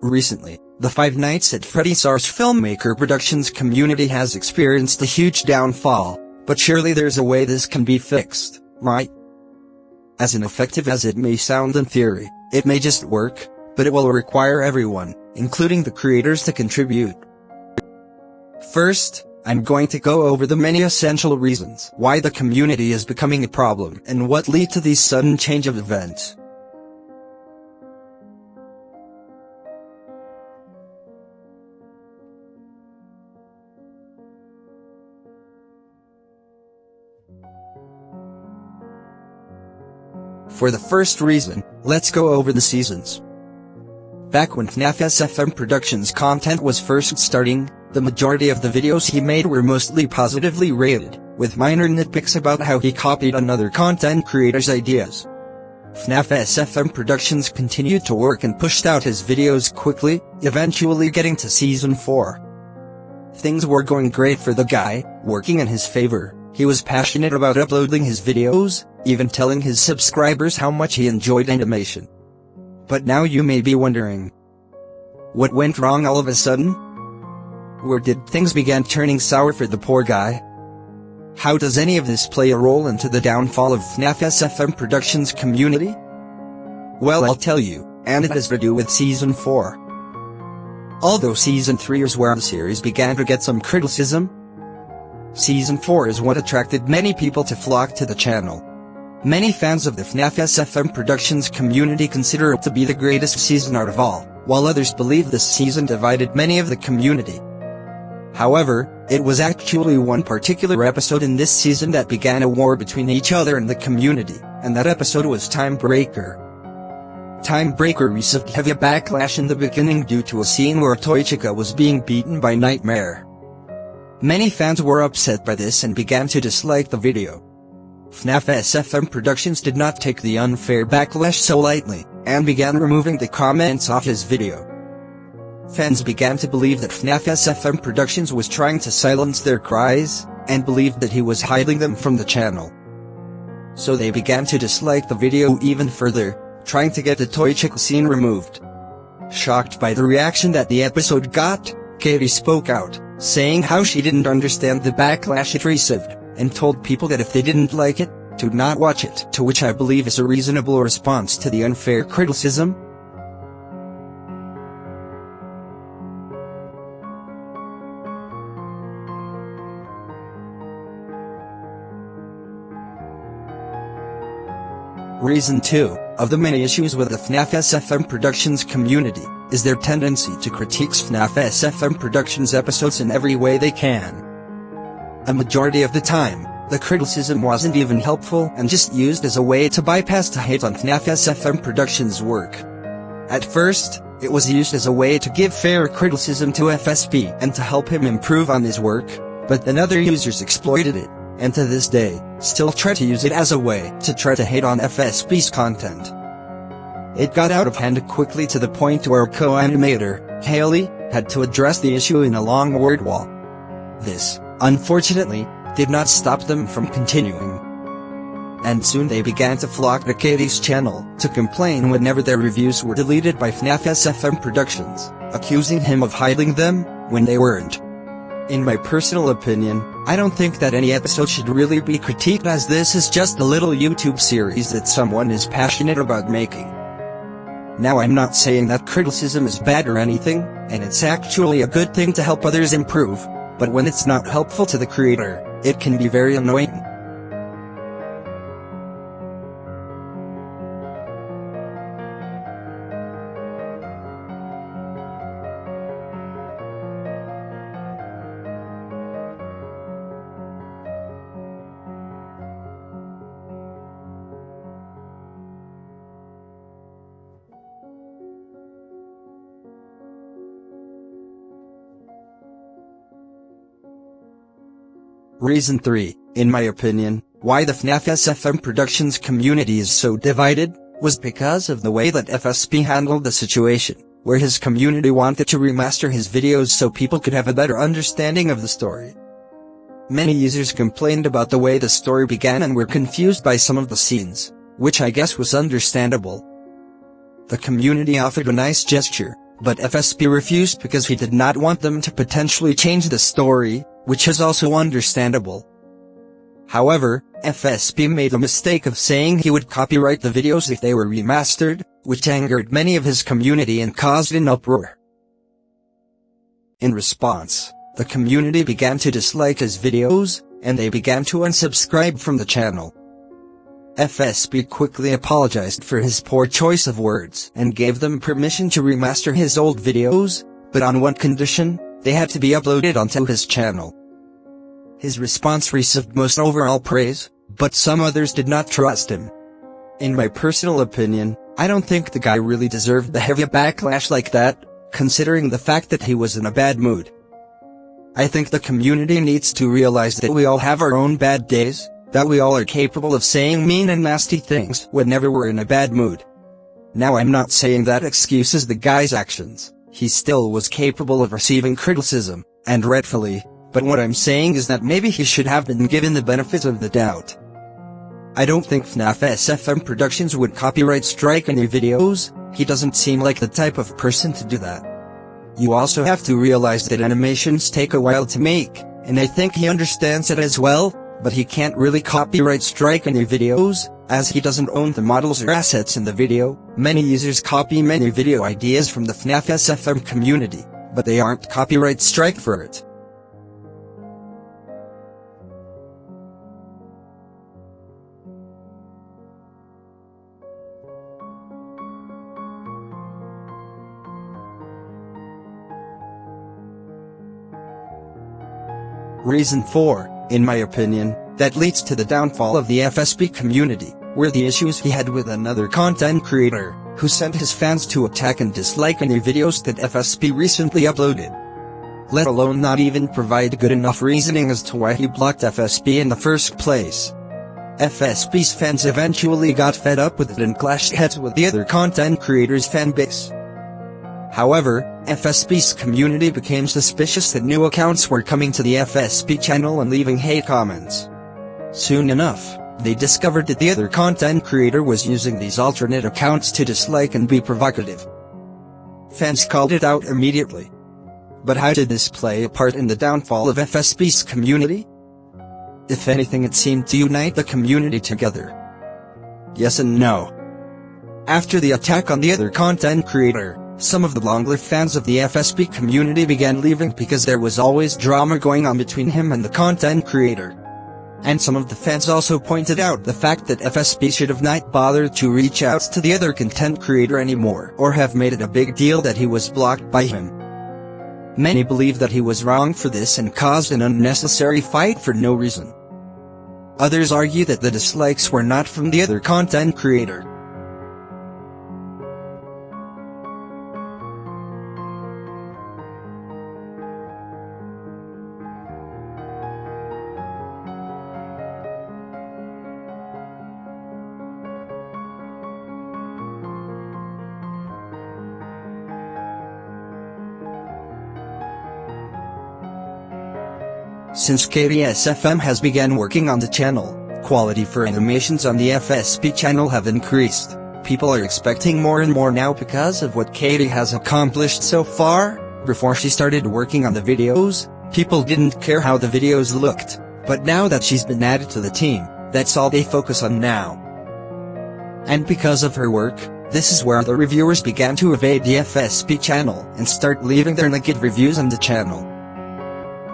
Recently, the Five Nights at Freddy's filmmaker productions community has experienced a huge downfall, but surely there's a way this can be fixed, right? As ineffective as it may sound in theory, it may just work, but it will require everyone, including the creators, to contribute. First, I'm going to go over the many essential reasons why the community is becoming a problem and what lead to these sudden change of events. For the first reason, let's go over the seasons. Back when FNAF SFM Productions content was first starting, the majority of the videos he made were mostly positively rated, with minor nitpicks about how he copied another content creator's ideas. FNAF SFM Productions continued to work and pushed out his videos quickly, eventually getting to Season 4. Things were going great for the guy, working in his favor. He was passionate about uploading his videos, even telling his subscribers how much he enjoyed animation. But now you may be wondering, what went wrong all of a sudden? Where did things begin turning sour for the poor guy? How does any of this play a role into the downfall of FNAF SFM Productions community? Well, I'll tell you, and it has to do with Season 4. Although Season 3 is where the series began to get some criticism, Season 4 is what attracted many people to flock to the channel. Many fans of the FNAF SFM Productions community consider it to be the greatest season out of all, while others believe this season divided many of the community. However, it was actually one particular episode in this season that began a war between each other and the community, and that episode was Time Breaker. Time Breaker received heavy backlash in the beginning due to a scene where Toychica was being beaten by Nightmare. Many fans were upset by this and began to dislike the video. FNAF SFM Productions did not take the unfair backlash so lightly, and began removing the comments off his video. Fans began to believe that FNAF SFM Productions was trying to silence their cries, and believed that he was hiding them from the channel. So they began to dislike the video even further, trying to get the Toychica scene removed. Shocked by the reaction that the episode got, Katie spoke out, saying how she didn't understand the backlash it received, and told people that if they didn't like it, to not watch it, to which I believe is a reasonable response to the unfair criticism. Reason 2, of the many issues with the FNAF SFM Productions community, is their tendency to critique FNAF SFM Productions episodes in every way they can. A majority of the time, the criticism wasn't even helpful and just used as a way to bypass the hate on FNAF SFM Productions' work. At first, it was used as a way to give fair criticism to FSP and to help him improve on his work, but then other users exploited it, and to this day, still try to use it as a way to try to hate on FSP's content. It got out of hand quickly to the point where co-animator, Haley, had to address the issue in a long word wall. This, unfortunately, did not stop them from continuing. And soon they began to flock to Katie's channel, to complain whenever their reviews were deleted by FNAF SFM Productions, accusing him of hiding them, when they weren't. In my personal opinion, I don't think that any episode should really be critiqued, as this is just a little YouTube series that someone is passionate about making. Now, I'm not saying that criticism is bad or anything, and it's actually a good thing to help others improve, but when it's not helpful to the creator, it can be very annoying. Reason 3, in my opinion, why the FNAF SFM Productions community is so divided, was because of the way that FSP handled the situation, where his community wanted to remaster his videos so people could have a better understanding of the story. Many users complained about the way the story began and were confused by some of the scenes, which I guess was understandable. The community offered a nice gesture, but FSP refused because he did not want them to potentially change the story, which is also understandable. However, FSP made the mistake of saying he would copyright the videos if they were remastered, which angered many of his community and caused an uproar. In response, the community began to dislike his videos, and they began to unsubscribe from the channel. FSP quickly apologized for his poor choice of words and gave them permission to remaster his old videos, but on one condition: they had to be uploaded onto his channel. His response received most overall praise, but some others did not trust him. In my personal opinion, I don't think the guy really deserved the heavy backlash like that, considering the fact that he was in a bad mood. I think the community needs to realize that we all have our own bad days, that we all are capable of saying mean and nasty things whenever we're in a bad mood. Now, I'm not saying that excuses the guy's actions. He still was capable of receiving criticism, and rightfully, but what I'm saying is that maybe he should have been given the benefit of the doubt. I don't think FNAF SFM Productions would copyright strike any videos. He doesn't seem like the type of person to do that. You also have to realize that animations take a while to make, and I think he understands it as well, but he can't really copyright strike any videos, as he doesn't own the models or assets in the video. Many users copy many video ideas from the FNAF SFM community, but they aren't copyright strike for it. Reason 4, in my opinion, that leads to the downfall of the FSP community, were the issues he had with another content creator, who sent his fans to attack and dislike any videos that FSP recently uploaded. Let alone not even provide good enough reasoning as to why he blocked FSP in the first place. FSP's fans eventually got fed up with it and clashed heads with the other content creators' fanbase. However, FSP's community became suspicious that new accounts were coming to the FSP channel and leaving hate comments. Soon enough, they discovered that the other content creator was using these alternate accounts to dislike and be provocative. Fans called it out immediately. But how did this play a part in the downfall of FSP's community? If anything, it seemed to unite the community together. Yes and no. After the attack on the other content creator, some of the long-lived fans of the FSP community began leaving because there was always drama going on between him and the content creator. And some of the fans also pointed out the fact that FSP should have not bothered to reach out to the other content creator anymore, or have made it a big deal that he was blocked by him. Many believe that he was wrong for this and caused an unnecessary fight for no reason. Others argue that the dislikes were not from the other content creator. Since KDSFM has begun working on the channel, quality for animations on the FSP channel have increased. People are expecting more and more now because of what Katie has accomplished so far. Before she started working on the videos, people didn't care how the videos looked, but now that she's been added to the team, that's all they focus on now. And because of her work, this is where the reviewers began to evade the FSP channel and start leaving their negative reviews on the channel.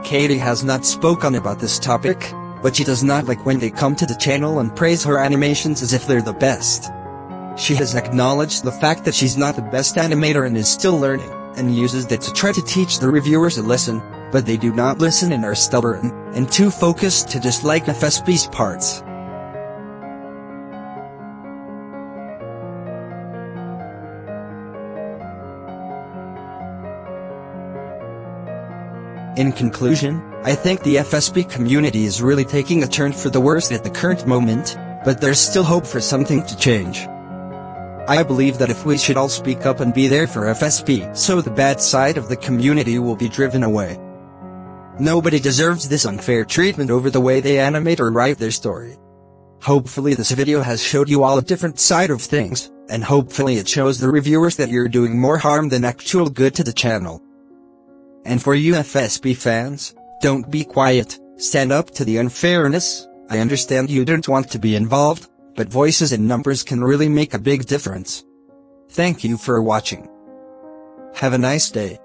Katie has not spoken about this topic, but she does not like when they come to the channel and praise her animations as if they're the best. She has acknowledged the fact that she's not the best animator and is still learning, and uses that to try to teach the reviewers a lesson, but they do not listen and are stubborn, and too focused to dislike FSP's parts. In conclusion, I think the FSP community is really taking a turn for the worse at the current moment, but there's still hope for something to change. I believe that if we should all speak up and be there for FSP, so the bad side of the community will be driven away. Nobody deserves this unfair treatment over the way they animate or write their story. Hopefully this video has showed you all a different side of things, and hopefully it shows the reviewers that you're doing more harm than actual good to the channel. And for you FSP fans, don't be quiet, stand up to the unfairness. I understand you don't want to be involved, but voices and numbers can really make a big difference. Thank you for watching. Have a nice day.